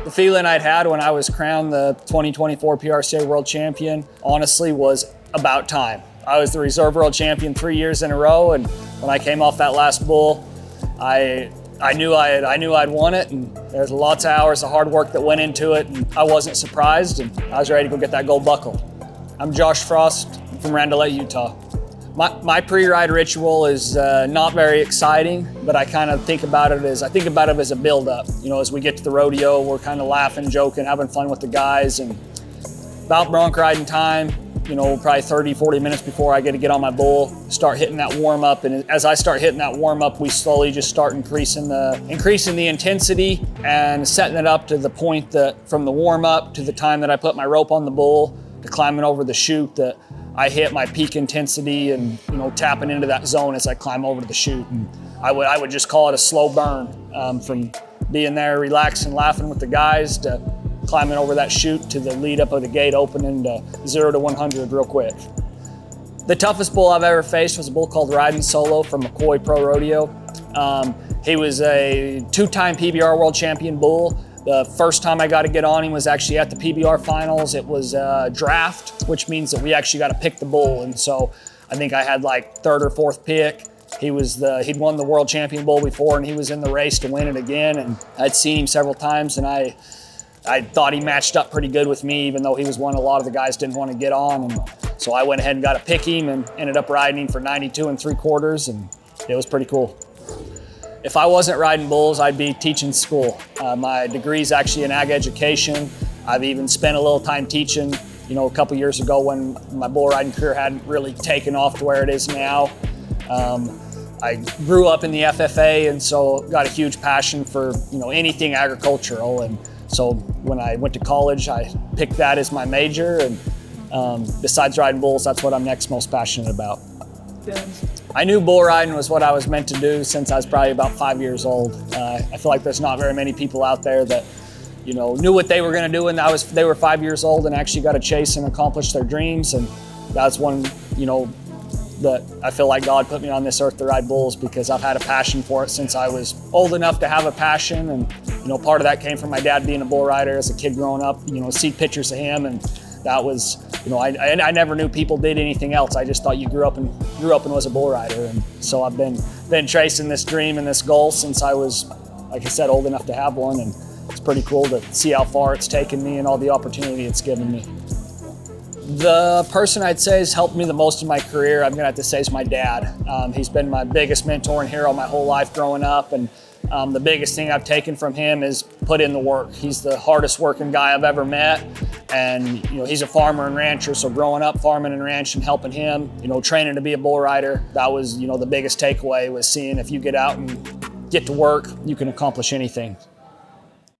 The feeling I'd had when I was crowned the 2024 PRCA World Champion, honestly, was about time. I was the reserve world champion 3 years in a row, and when I came off that last bull, I knew I'd won it, and there's lots of hours of hard work that went into it, and I wasn't surprised, and I was ready to go get that gold buckle. I'm Josh Frost from Randalet, Utah. My pre-ride ritual is not very exciting, but I kind of think about it as a build-up. You know, as we get to the rodeo, we're kind of laughing, joking, having fun with the guys, and about bronc riding time, you know, probably 30, 40 minutes before I get on my bull, start hitting that warm-up, and as I start hitting that warm-up, we slowly just start increasing the intensity and setting it up to the point that from the warm-up to the time that I put my rope on the bull to climbing over the chute, that I hit my peak intensity and, you know, tapping into that zone as I climb over to the chute. And I would just call it a slow burn, from being there, relaxing, laughing with the guys, to climbing over that chute to the lead up of the gate opening to 0 to 100 real quick. The toughest bull I've ever faced was a bull called Riding Solo from McCoy Pro Rodeo. He was a 2-time PBR world champion bull. The first time I got to get on him was actually at the PBR finals. It was a draft, which means that we actually got to pick the bull. And so I think I had like 3rd or 4th pick. He'd won the world champion bull before, and he was in the race to win it again. And I'd seen him several times, and I thought he matched up pretty good with me, even though he was one a lot of the guys didn't want to get on. And so I went ahead and got to pick him and ended up riding him for 92 3/4, and it was pretty cool. If I wasn't riding bulls, I'd be teaching school. My degree is actually in ag education. I've even spent a little time teaching, you know, a couple years ago when my bull riding career hadn't really taken off to where it is now. I grew up in the FFA, and so got a huge passion for, you know, anything agricultural. And so when I went to college, I picked that as my major. And besides riding bulls, that's what I'm next most passionate about. I knew bull riding was what I was meant to do since I was probably about 5 years old. I feel like there's not very many people out there that, you know, knew what they were going to do when they were 5 years old and actually got to chase and accomplish their dreams. And that's one, you know, that I feel like God put me on this earth to ride bulls, because I've had a passion for it since I was old enough to have a passion. And, you know, part of that came from my dad being a bull rider as a kid growing up, you know, see pictures of him, and that was, you know, I never knew people did anything else. I just thought you grew up and was a bull rider. And so I've been chasing this dream and this goal since I was, like I said, old enough to have one. And it's pretty cool to see how far it's taken me and all the opportunity it's given me. The person I'd say has helped me the most in my career, I'm gonna have to say, is my dad. He's been my biggest mentor and hero my whole life growing up. And the biggest thing I've taken from him is put in the work. He's the hardest working guy I've ever met. And, you know, he's a farmer and rancher, so growing up farming and ranching, helping him, you know, training to be a bull rider, that was, you know, the biggest takeaway, was seeing if you get out and get to work, you can accomplish anything.